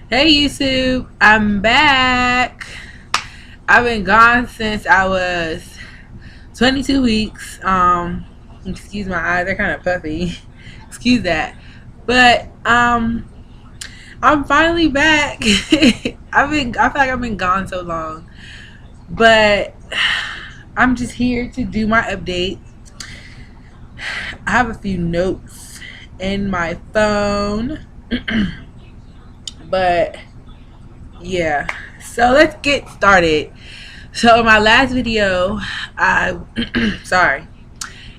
Hey YouTube, I'm back. I've been gone since I was 22 weeks. Excuse my eyes, they're kind of puffy. Excuse that. But I'm finally back. I feel like I've been gone so long. But I'm just here to do my update. I have a few notes in my phone. But yeah. So let's get started. So in my last video, I sorry.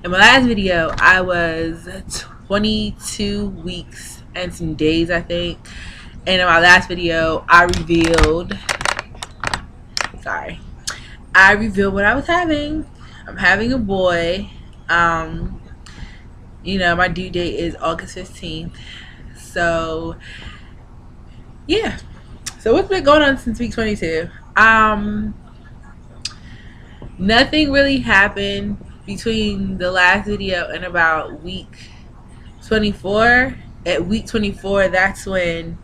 In my last video, I was 22 weeks and some days, I think. And in my last video, sorry, I revealed what I was having. I'm having a boy. Um, my due date is August 15th. So yeah. So what's been going on since week 22? Nothing really happened between the last video and about week 24. At week 24, that's when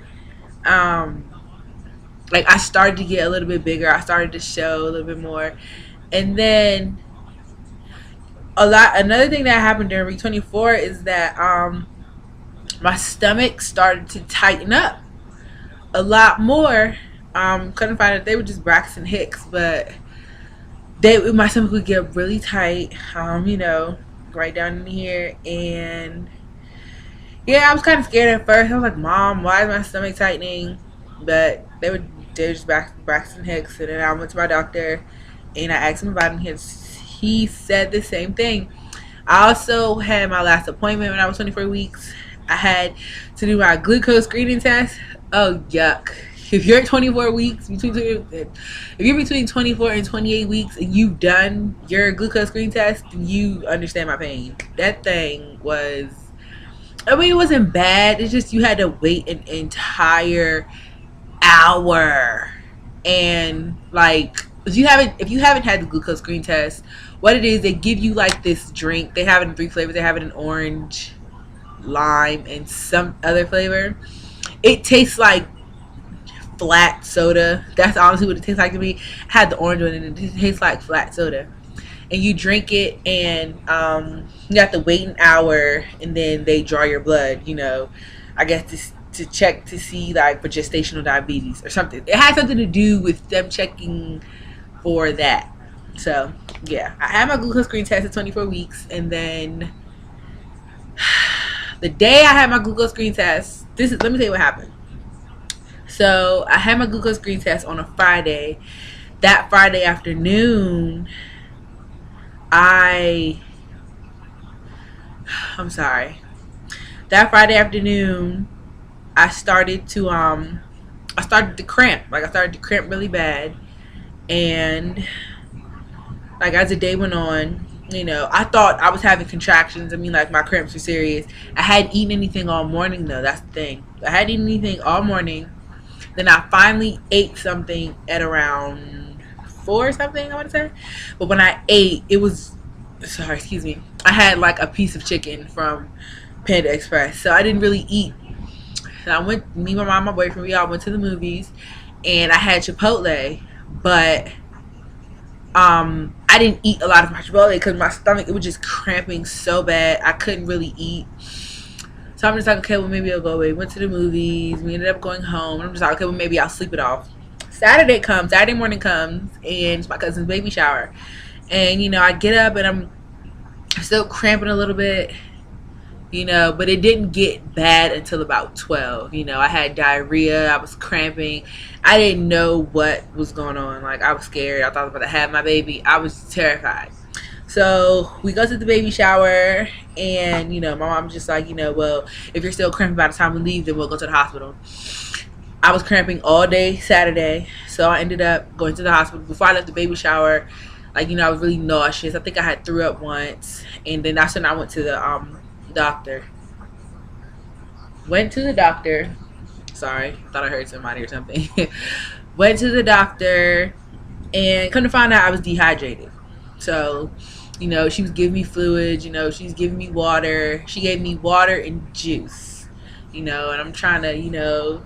like I started to get a little bit bigger. I started to show a little bit more. And then another thing that happened during week 24 is that my stomach started to tighten up a lot more. Couldn't find it. They were just Braxton Hicks, but my stomach would get really tight, right down in here. And yeah, I was kind of scared at first. I was like, Mom, why is my stomach tightening? But they're just Braxton Hicks. And then I went to my doctor and I asked him about it. He said the same thing. I also had my last appointment when I was 24 weeks. I had to do my glucose screening test. Oh, yuck. If you're at 24 weeks, if you're between 24 and 28 weeks and you've done your glucose screen test, you understand my pain. That thing was, it wasn't bad. It's just you had to wait an entire hour. And like, if you haven't had the glucose screen test, what it is, they give you like this drink. They have it in 3 flavors. They have it in orange, lime, and some other flavor. It tastes like flat soda. That's honestly what it tastes like to me. I had the orange one and it tastes like flat soda. And you drink it and you have to wait an hour and then they draw your blood, I guess to check to see like for gestational diabetes or something. It had something to do with them checking for that. So yeah, I had my glucose screen test at 24 weeks, and then the day I had my glucose screen test, let me tell you what happened. So I had my glucose screen test on a Friday. That Friday afternoon, I'm sorry. That Friday afternoon, I started to cramp. Like I started to cramp really bad, and like as the day went on, I thought I was having contractions. I mean, like my cramps were serious. I hadn't eaten anything all morning though. That's the thing. I hadn't eaten anything all morning. Then I finally ate something at around 4 or something, I want to say. But when I ate, I had like a piece of chicken from Panda Express. So I didn't really eat. And me, my mom, my boyfriend, we all went to the movies. And I had Chipotle. But I didn't eat a lot of my Chipotle because my stomach, it was just cramping so bad. I couldn't really eat. So I'm just like, okay, well, maybe I'll go away. Went to the movies. We ended up going home. I'm just like, okay, well, maybe I'll sleep it off. Saturday morning comes, and it's my cousin's baby shower. And, I get up, and I'm still cramping a little bit, but it didn't get bad until about 12. I had diarrhea. I was cramping. I didn't know what was going on. Like, I was scared. I thought I was about to have my baby. I was terrified. So we go to the baby shower, and my mom's just like, well, if you're still cramping by the time we leave, then we'll go to the hospital. I was cramping all day Saturday, so I ended up going to the hospital. Before I left the baby shower, like, I was really nauseous. I think I had threw up once, and then that's when I went to the doctor. Went to the doctor. Sorry, thought I heard somebody or something. Went to the doctor, and come to find out I was dehydrated. So she was giving me fluids, she was giving me water. She gave me water and juice, and I'm trying to,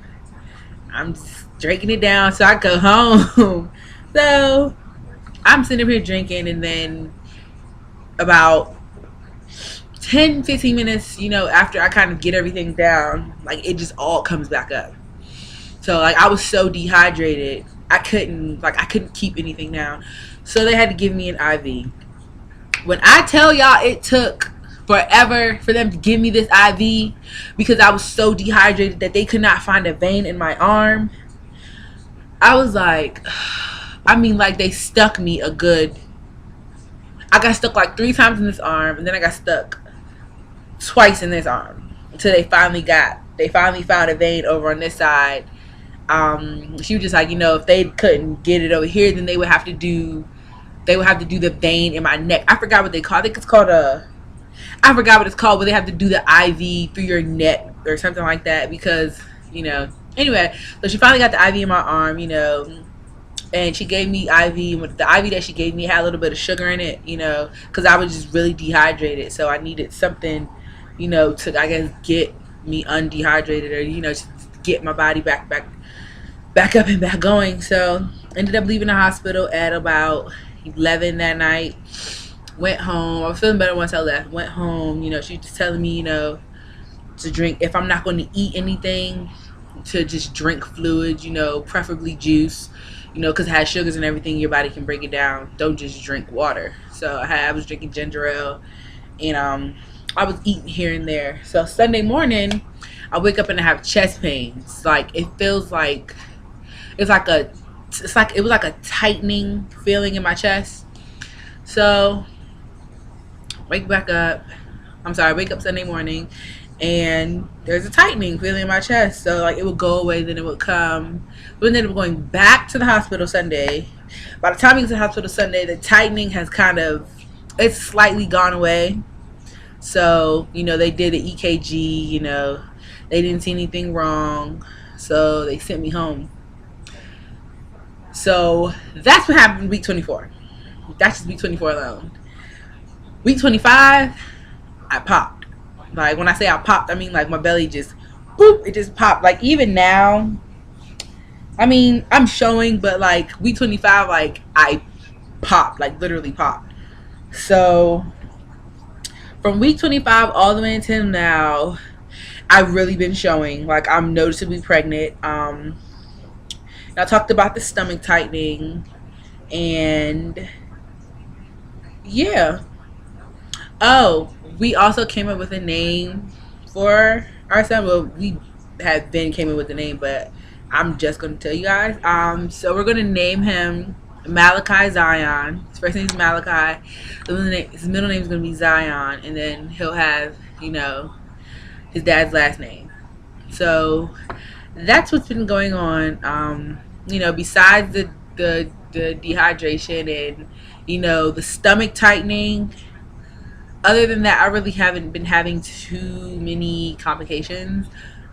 I'm just drinking it down so I go home. So I'm sitting up here drinking, and then about 10-15 minutes, after I kind of get everything down, like it just all comes back up. So like I was so dehydrated, I couldn't keep anything down. So they had to give me an IV. When I tell y'all it took forever for them to give me this IV because I was so dehydrated that they could not find a vein in my arm, I was like, like they stuck me a good. I got stuck like 3 times in this arm, and then I got stuck twice in this arm until they finally found a vein over on this side. She was just like, if they couldn't get it over here, then they would have to do the vein in my neck. I forgot what they call it. I think it's called I forgot what it's called, but they have to do the IV through your neck or something like that because, anyway, so she finally got the IV in my arm, and she gave me IV. The IV that she gave me had a little bit of sugar in it, because I was just really dehydrated. So I needed something, to, I guess, get me undehydrated or, just get my body back up and back going. So ended up leaving the hospital at about 11 that night. Went home. I was feeling better once I left. Went home. She was just telling me, to drink, if I'm not going to eat anything, to just drink fluids, preferably juice, because it has sugars and everything. Your body can break it down. Don't just drink water. So I was drinking ginger ale, and I was eating here and there. So Sunday morning, I wake up and I have chest pains. Like it feels like it was like a tightening feeling in my chest. So wake up Sunday morning, and there's a tightening feeling in my chest. So like it would go away, then it would come. But then going back to the hospital Sunday. By the time I get to the hospital Sunday, the tightening has it's slightly gone away. So, they did an EKG, they didn't see anything wrong. So they sent me home. So that's what happened week 24. That's just week 24 alone. Week 25, I popped. Like when I say I popped, I mean like my belly just, boop, it just popped. Like even now, I'm showing, but like week 25, like I popped, like literally popped. So from week 25 all the way until now, I've really been showing. Like I'm noticeably pregnant. I talked about the stomach tightening, and yeah. Oh, we also came up with a name for our son. Well, we have been came up with the name, but I'm just going to tell you guys. So we're going to name him Malachi Zion. His first name is Malachi. His middle name is going to be Zion, and then he'll have, his dad's last name. So that's what's been going on. Besides the dehydration and, the stomach tightening. Other than that, I really haven't been having too many complications.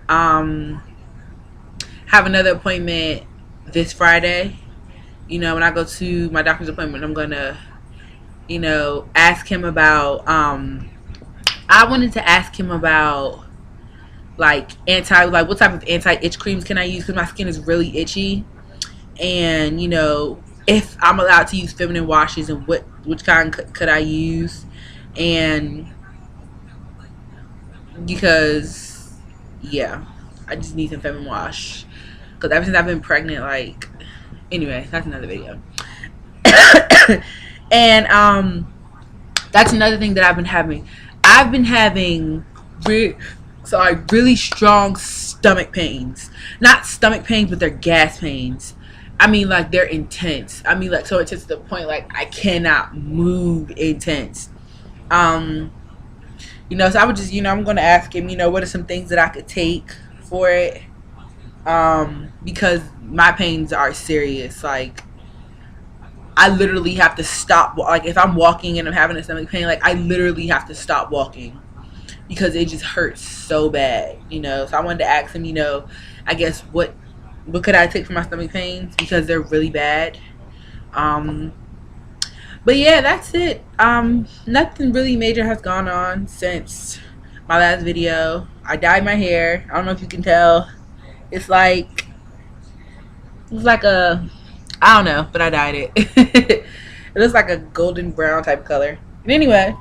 Have another appointment this Friday. When I go to my doctor's appointment, I'm gonna, ask him about. I wanted to ask him about what type of anti-itch creams can I use, because my skin is really itchy, and if I'm allowed to use feminine washes and which kind could I use. And because I just need some feminine wash, because ever since I've been pregnant, anyway, that's another video. And that's another thing that I've been having. I've been having really strong stomach pains. Not stomach pains, but they're gas pains. They're intense. So intense to the point I cannot move intense. So I would just, I'm going to ask him, what are some things that I could take for it? Because my pains are serious. I literally have to stop. If I'm walking and I'm having a stomach pain, I literally have to stop walking because it just hurts so bad, So I wanted to ask him, I guess what could I take for my stomach pains, because they're really bad. But yeah, that's it. Nothing really major has gone on since my last video. I dyed my hair. I don't know if you can tell. It's looks like a, I don't know, but I dyed it. It looks like a golden brown type color. But anyway,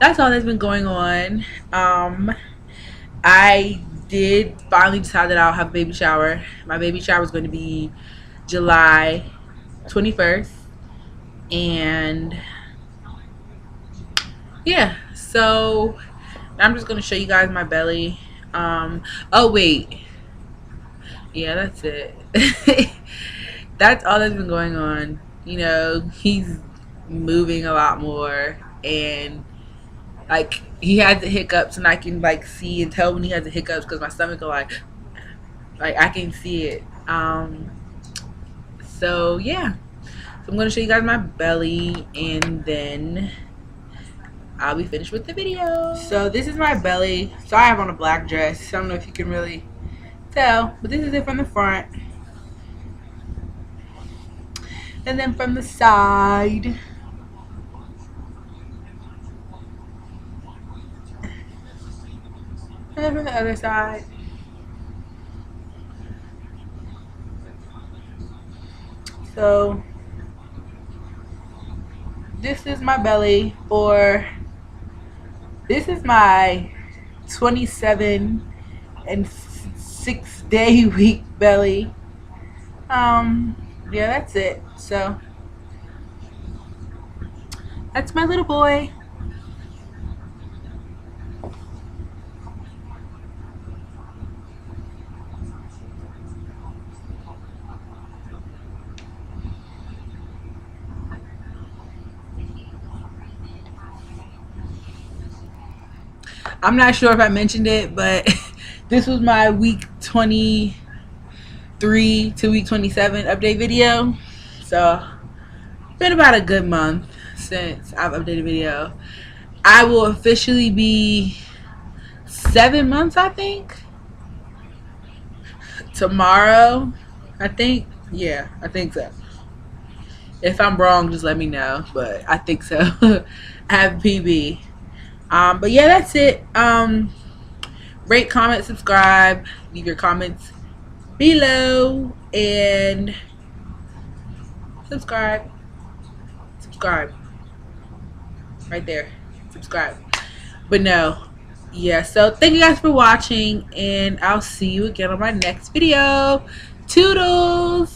that's all that's been going on. I did finally decide that I'll have a baby shower. My baby shower is going to be July 21st. And yeah, so I'm just going to show you guys my belly. Oh wait. Yeah, that's it. That's all that's been going on. You know, he's moving a lot more, and like he has the hiccups, and I can like see and tell when he has the hiccups because my stomach will like I can see it. So yeah, so I'm gonna show you guys my belly, and then I'll be finished with the video. So this is my belly. So I have on a black dress. I don't know if you can really tell, but this is it from the front, and then from the side. And then from the other side. So this is my belly for, this is my 27 and 6 day week belly. Yeah, that's it. So that's my little boy. I'm not sure if I mentioned it, but this was my week 23 to week 27 update video. So it's been about a good month since I've updated video. I will officially be 7 months, I think, tomorrow. I think, yeah, I think so. If I'm wrong, just let me know, but I think so. I have PB. But yeah, that's it. Rate, comment, subscribe, leave your comments below, and subscribe right there, subscribe. But no, yeah, so thank you guys for watching, and I'll see you again on my next video. Toodles.